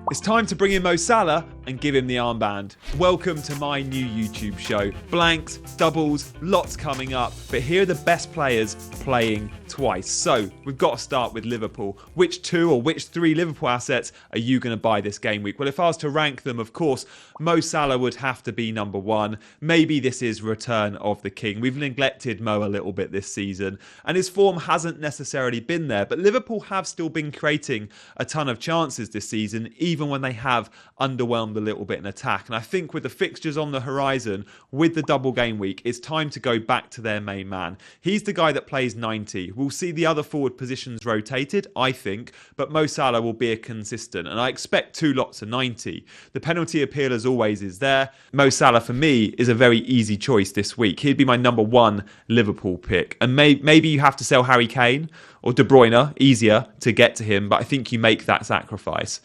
It's time to bring in Mo Salah and give him the armband. Welcome to my new YouTube show. Blanks, doubles, lots coming up, but here are the best players playing twice. So we've got to start with Liverpool. Which two or which three Liverpool assets are you going to buy this game week? Well, if I was to rank them, of course, Mo Salah would have to be number one. Maybe this is return of the king. We've neglected Mo a little bit this season, and his form hasn't necessarily been there, but Liverpool have still been creating a ton of chances this season, even when they have underwhelmed a little bit in attack. And I think with the fixtures on the horizon, with the double game week, it's time to go back to their main man. He's the guy that plays 90. We'll see the other forward positions rotated, I think, but Mo Salah will be a consistent. And I expect two lots of 90. The penalty appeal, as always, is there. Mo Salah, for me, is a very easy choice this week. He'd be my number one Liverpool pick. And maybe you have to sell Harry Kane or De Bruyne, easier to get to him, but I think you make that sacrifice.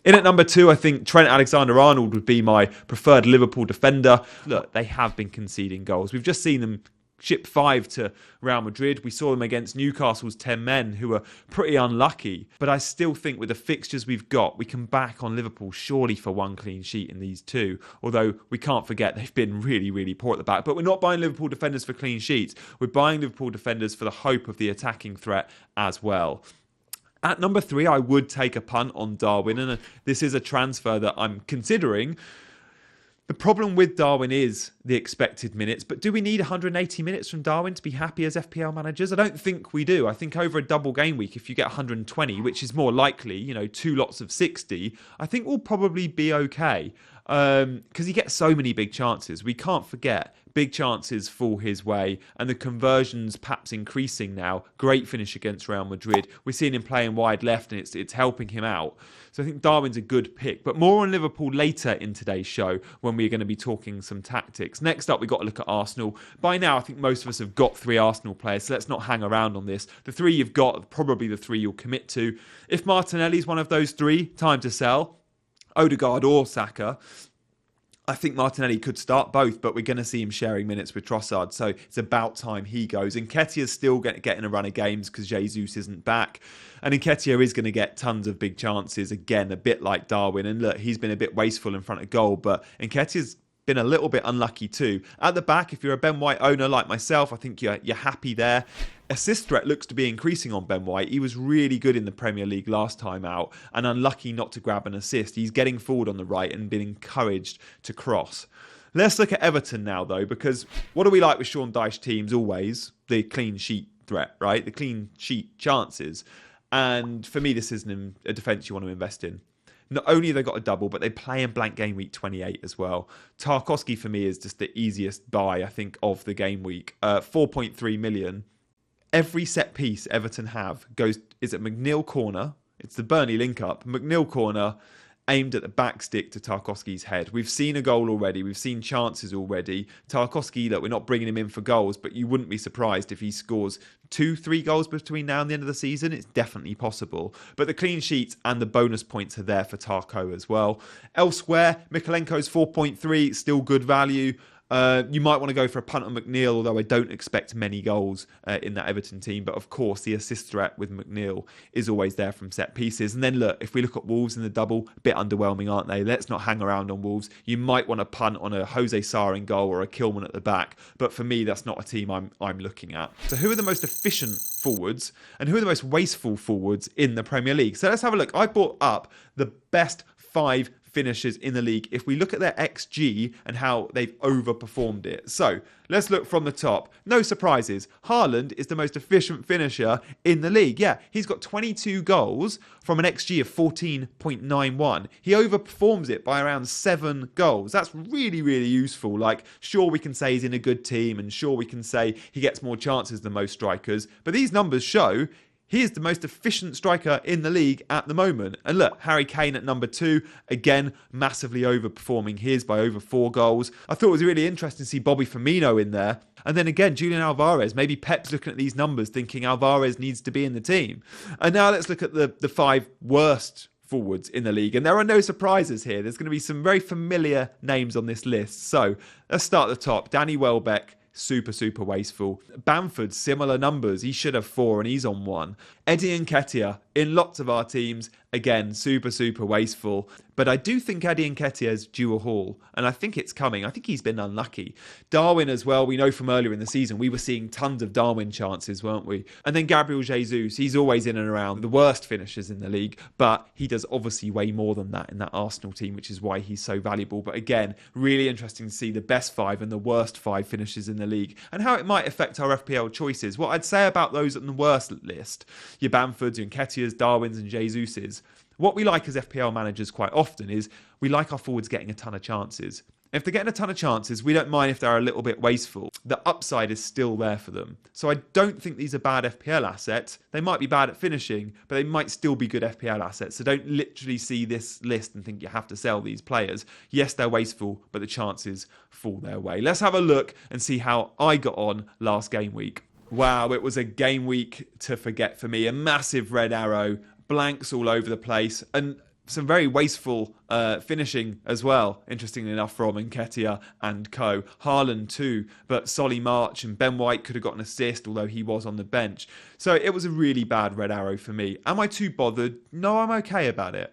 In at number two, I think Trent Alexander-Arnold would be my preferred Liverpool defender. Look, they have been conceding goals. We've just seen them ship 5 to Real Madrid. We saw them against Newcastle's 10 men, who were pretty unlucky. But I still think with the fixtures we've got, we can back on Liverpool surely for one clean sheet in these two. Although we can't forget they've been really, really poor at the back. But we're not buying Liverpool defenders for clean sheets. We're buying Liverpool defenders for the hope of the attacking threat as well. At number three, I would take a punt on Darwin, and this is a transfer that I'm considering. The problem with Darwin is the expected minutes, but do we need 180 minutes from Darwin to be happy as FPL managers? I don't think we do. I think over a double game week, if you get 120, which is more likely, two lots of 60, I think we'll probably be okay. Because he gets so many big chances. We can't forget, big chances fall his way, and the conversions perhaps increasing now. Great finish against Real Madrid. We're seeing him playing wide left, and it's helping him out. So I think Darwin's a good pick. But more on Liverpool later in today's show, when we're going to be talking some tactics. Next up, we've got to look at Arsenal. By now, I think most of us have got three Arsenal players, so let's not hang around on this. The three you've got are probably the three you'll commit to. If Martinelli's one of those three, time to sell. Odegaard or Saka. I think Martinelli could start both, but we're going to see him sharing minutes with Trossard, so it's about time he goes. Nketiah's still getting a run of games because Jesus isn't back, and Nketiah is going to get tons of big chances, again, a bit like Darwin. And look, he's been a bit wasteful in front of goal, but Nketiah's been a little bit unlucky too. At the back, if you're a Ben White owner like myself, I think you're happy there. Assist threat looks to be increasing on Ben White. He was really good in the Premier League last time out and unlucky not to grab an assist. He's getting forward on the right and been encouraged to cross. Let's look at Everton now, though, because what do we like with Sean Dyche teams always? The clean sheet threat, right? The clean sheet chances. And for me, this isn't a defence you want to invest in. Not only have they got a double, but they play in blank game week 28 as well. Tarkowski, for me, is just the easiest buy, I think, of the game week. 4.3 million. Every set piece Everton have is at McNeil corner. It's the Burnley link-up. McNeil corner, aimed at the back stick to Tarkowski's head. We've seen a goal already. We've seen chances already. Tarkowski, look, we're not bringing him in for goals, but you wouldn't be surprised if he scores 2-3 goals between now and the end of the season. It's definitely possible. But the clean sheets and the bonus points are there for Tarko as well. Elsewhere, Mikalenko's 4.3, still good value. You might want to go for a punt on McNeil, although I don't expect many goals in that Everton team. But of course, the assist threat with McNeil is always there from set pieces. And then look, if we look at Wolves in the double, a bit underwhelming, aren't they? Let's not hang around on Wolves. You might want to punt on a Jose Sarr in goal or a Kilman at the back. But for me, that's not a team I'm looking at. So who are the most efficient forwards and who are the most wasteful forwards in the Premier League? So let's have a look. I brought up the best 5 finishers in the league if we look at their XG and how they've overperformed it. So let's look from the top. No surprises. Haaland is the most efficient finisher in the league. Yeah, he's got 22 goals from an XG of 14.91. He overperforms it by around 7 goals. That's really, really useful. Like, sure, we can say he's in a good team, and sure, we can say he gets more chances than most strikers, but these numbers show he is the most efficient striker in the league at the moment. And look, Harry Kane at number 2, again, massively overperforming his by over 4 goals. I thought it was really interesting to see Bobby Firmino in there. And then again, Julian Alvarez. Maybe Pep's looking at these numbers thinking Alvarez needs to be in the team. And now let's look at the 5 worst forwards in the league. And there are no surprises here. There's going to be some very familiar names on this list. So let's start at the top. Danny Welbeck. Super, super wasteful. Bamford, similar numbers. He should have 4 and he's on 1. Eddie Nketiah, in lots of our teams. Again, super, super wasteful. But I do think Eddie Nketiah's due a haul, and I think it's coming. I think he's been unlucky. Darwin as well, we know from earlier in the season, we were seeing tons of Darwin chances, weren't we? And then Gabriel Jesus, he's always in and around the worst finishers in the league, but he does obviously way more than that in that Arsenal team, which is why he's so valuable. But again, really interesting to see the best 5 and the worst 5 finishes in the league, and how it might affect our FPL choices. What I'd say about those on the worst list, your Bamfords, your Nketiahs, Darwins and Jesuses, what we like as FPL managers quite often is we like our forwards getting a ton of chances. If they're getting a ton of chances, we don't mind if they're a little bit wasteful. The upside is still there for them. So I don't think these are bad FPL assets. They might be bad at finishing, but they might still be good FPL assets. So don't literally see this list and think you have to sell these players. Yes, they're wasteful, but the chances fall their way. Let's have a look and see how I got on last game week. Wow, it was a game week to forget for me. A massive red arrow, blanks all over the place, and some very wasteful finishing as well, interestingly enough, from Nketiah and co. Haaland too, but Solly March and Ben White could have got an assist, although he was on the bench. So it was a really bad red arrow for me. Am I too bothered? No, I'm okay about it.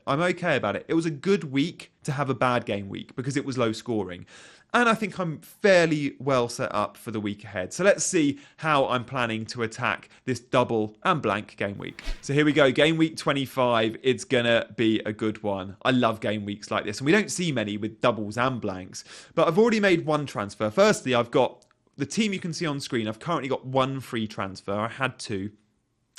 It was a good week to have a bad game week because it was low scoring. And I think I'm fairly well set up for the week ahead. So let's see how I'm planning to attack this double and blank game week. So here we go, game week 25. It's going to be a good one. I love game weeks like this. And we don't see many with doubles and blanks. But I've already made one transfer. Firstly, I've got the team you can see on screen. I've currently got one free transfer. I had 2.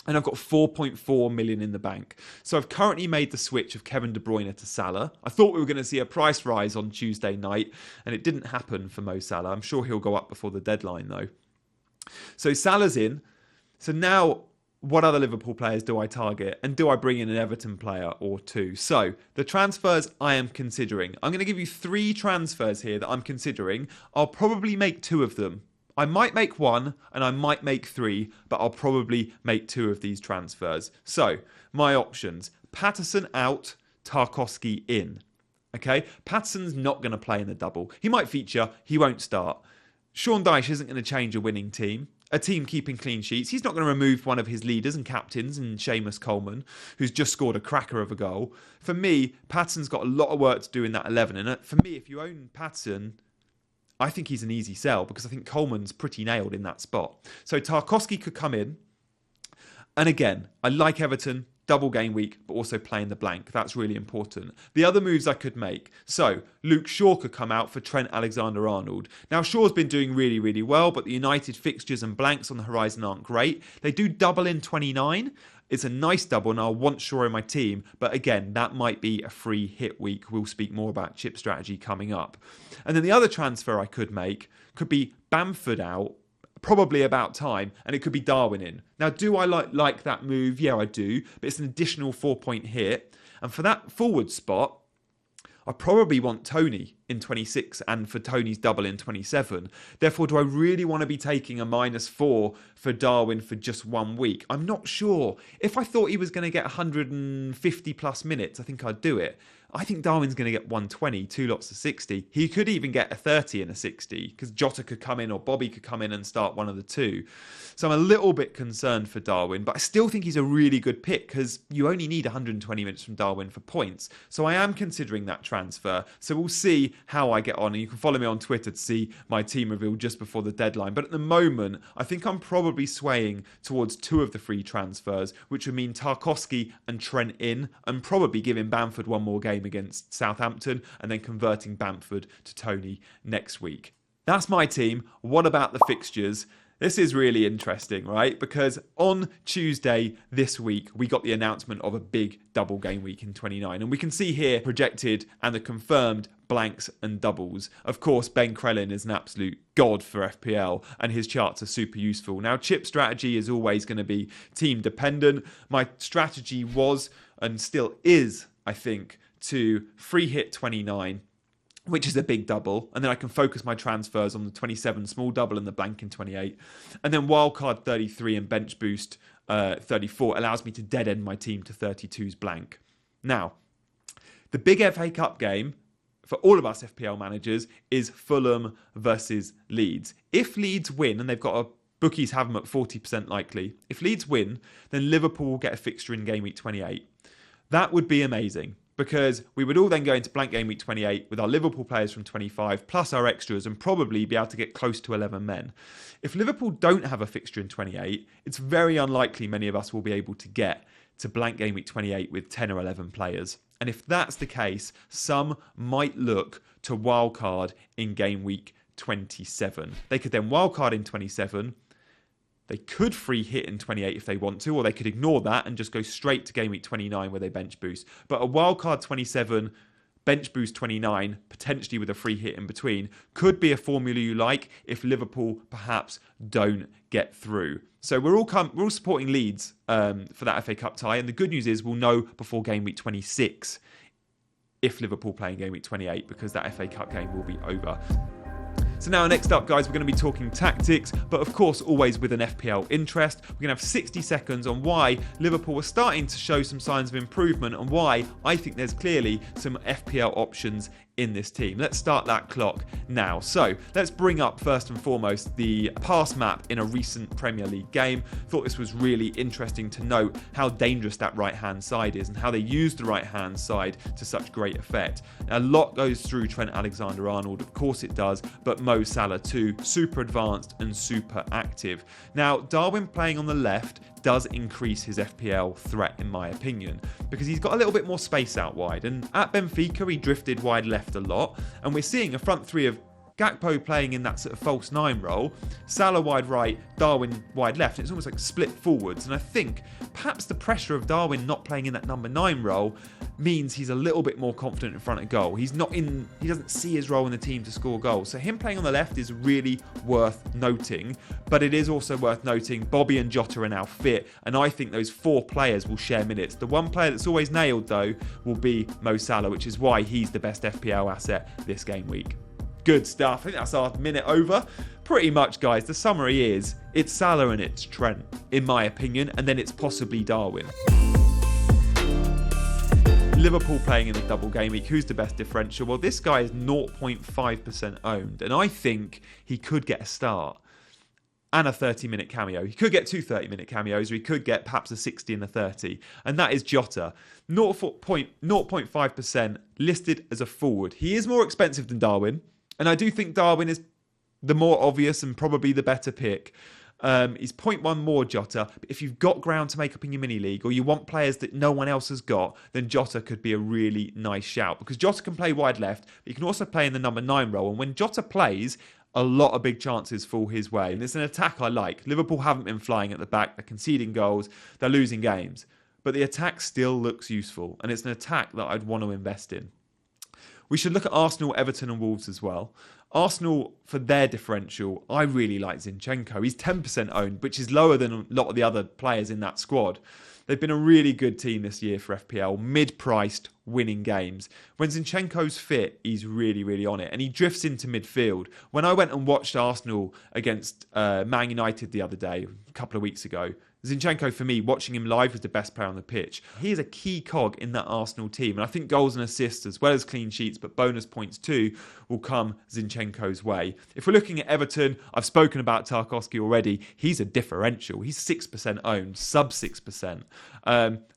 And I've got 4.4 million in the bank. So I've currently made the switch of Kevin De Bruyne to Salah. I thought we were going to see a price rise on Tuesday night, and it didn't happen for Mo Salah. I'm sure he'll go up before the deadline, though. So Salah's in. So now, what other Liverpool players do I target? And do I bring in an Everton player or 2? So the transfers I am considering. I'm going to give you 3 transfers here that I'm considering. I'll probably make 2 of them. I might make 1 and I might make 3, but I'll probably make 2 of these transfers. So, my options. Patterson out, Tarkowski in. Okay? Patterson's not going to play in the double. He might feature, he won't start. Sean Dyche isn't going to change a winning team. A team keeping clean sheets. He's not going to remove one of his leaders and captains in Seamus Coleman, who's just scored a cracker of a goal. For me, Patterson's got a lot of work to do in that 11. And for me, if you own Patterson, I think he's an easy sell because I think Coleman's pretty nailed in that spot. So Tarkowski could come in. And again, I like Everton, double game week, but also playing the blank. That's really important. The other moves I could make. So Luke Shaw could come out for Trent Alexander-Arnold. Now Shaw's been doing really, really well, but the United fixtures and blanks on the horizon aren't great. They do double in 29. It's a nice double and I want Shaw in my team. But again, that might be a free hit week. We'll speak more about chip strategy coming up. And then the other transfer I could make could be Bamford out, probably about time, and it could be Darwin in. Now, do I like that move? Yeah, I do. But it's an additional 4-point hit. And for that forward spot, I probably want Tony in 26 and for Tony's double in 27. Therefore, do I really want to be taking a -4 for Darwin for just 1 week? I'm not sure. If I thought he was going to get 150 plus minutes, I think I'd do it. I think Darwin's going to get 120, 2 lots of 60. He could even get a 30 and a 60 because Jota could come in or Bobby could come in and start one of the 2. So I'm a little bit concerned for Darwin, but I still think he's a really good pick because you only need 120 minutes from Darwin for points. So I am considering that transfer. So we'll see how I get on. And you can follow me on Twitter to see my team reveal just before the deadline. But at the moment, I think I'm probably swaying towards 2 of the free transfers, which would mean Tarkowski and Trent in, and probably giving Bamford one more game against Southampton and then converting Bamford to Tony next week. That's my team. What about the fixtures? This is really interesting, right? Because on Tuesday this week, we got the announcement of a big double game week in 29. And we can see here projected and the confirmed blanks and doubles. Of course, Ben Crellin is an absolute god for FPL and his charts are super useful. Now, chip strategy is always going to be team dependent. My strategy was and still is, I think, to free hit 29, which is a big double, and then I can focus my transfers on the 27 small double and the blank in 28, and then wildcard 33 and bench boost 34 allows me to dead end my team to 32's blank. Now, the big FA Cup game for all of us FPL managers is Fulham versus Leeds. If Leeds win and they've got a Bookies have them at 40% likely. If Leeds win, then Liverpool will get a fixture in game week 28. That would be amazing, because we would all then go into blank game week 28 with our Liverpool players from 25 plus our extras and probably be able to get close to 11 men. If Liverpool don't have a fixture in 28, it's very unlikely many of us will be able to get to blank game week 28 with 10 or 11 players. And if that's the case, some might look to wildcard in game week 27. They could then wildcard in 27. They could free hit in 28 if they want to, or they could ignore that and just go straight to game week 29 where they bench boost. But a wildcard 27, bench boost 29, potentially with a free hit in between, could be a formula you like if Liverpool perhaps don't get through. So we're all supporting Leeds for that FA Cup tie, and the good news is we'll know before game week 26 if Liverpool play in game week 28, because that FA Cup game will be over. So now next up, guys, we're going to be talking tactics, but of course always with an FPL interest. We're going to have 60 seconds on why Liverpool are starting to show some signs of improvement and why I think there's clearly some FPL options in this team. Let's start that clock now. So let's bring up first and foremost the pass map in a recent Premier League game. Thought this was really interesting to note how dangerous that right hand side is and how they use the right hand side to such great effect. A lot goes through Trent Alexander-Arnold, of course it does, but Mo Salah too, super advanced and super active. Now Darwin playing on the left does increase his FPL threat in my opinion, because he's got a little bit more space out wide, and at Benfica he drifted wide left a lot, and we're seeing a front three of Gakpo playing in that sort of false nine role, Salah wide right, Darwin wide left. It's almost like split forwards, and I think perhaps the pressure of Darwin not playing in that number 9 role means he's a little bit more confident in front of goal. He doesn't see his role in the team to score goals. So him playing on the left is really worth noting, but it is also worth noting Bobby and Jota are now fit, and I think those 4 players will share minutes. The one player that's always nailed though will be Mo Salah, which is why he's the best FPL asset this game week. Good stuff. I think that's our minute over. Pretty much, guys, the summary is it's Salah and it's Trent, in my opinion, and then it's possibly Darwin. Liverpool playing in the double game week. Who's the best differential? Well, this guy is 0.5% owned, and I think he could get a start and a 30-minute cameo. He could get 2 30-minute cameos, or he could get perhaps a 60 and a 30, and that is Jota. 0.5% listed as a forward. He is more expensive than Darwin, and I do think Darwin is the more obvious and probably the better pick. He's 0.1 more Jota, but if you've got ground to make up in your mini league, or you want players that no one else has got, then Jota could be a really nice shout, because Jota can play wide left, but he can also play in the number 9 role, and when Jota plays, a lot of big chances fall his way, and it's an attack I like. Liverpool haven't been flying at the back, they're conceding goals, they're losing games, but the attack still looks useful, and it's an attack that I'd want to invest in. We should look at Arsenal, Everton and Wolves as well. Arsenal, for their differential, I really like Zinchenko. He's 10% owned, which is lower than a lot of the other players in that squad. They've been a really good team this year for FPL, mid-priced, winning games. When Zinchenko's fit, he's really, really on it, and he drifts into midfield. When I went and watched Arsenal against Man United the other day, a couple of weeks ago, Zinchenko, for me, watching him live, was the best player on the pitch. He is a key cog in that Arsenal team. And I think goals and assists, as well as clean sheets, but bonus points too, will come Zinchenko's way. If we're looking at Everton, I've spoken about Tarkowski already. He's a differential. He's 6% owned, sub 6%.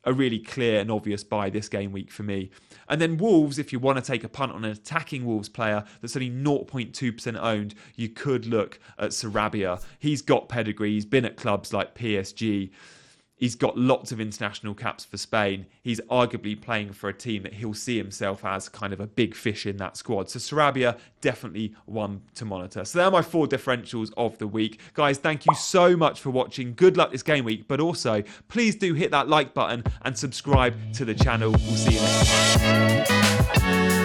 A really clear and obvious buy this game week for me. And then Wolves, if you want to take a punt on an attacking Wolves player that's only 0.2% owned, you could look at Sarabia. He's got pedigree. He's been at clubs like PSG. He's got lots of international caps for Spain. He's arguably playing for a team that he'll see himself as kind of a big fish in that squad. So Sarabia, definitely one to monitor. So there are my 4 differentials of the week. Guys, thank you so much for watching. Good luck this game week, but also please do hit that like button and subscribe to the channel. We'll see you next time.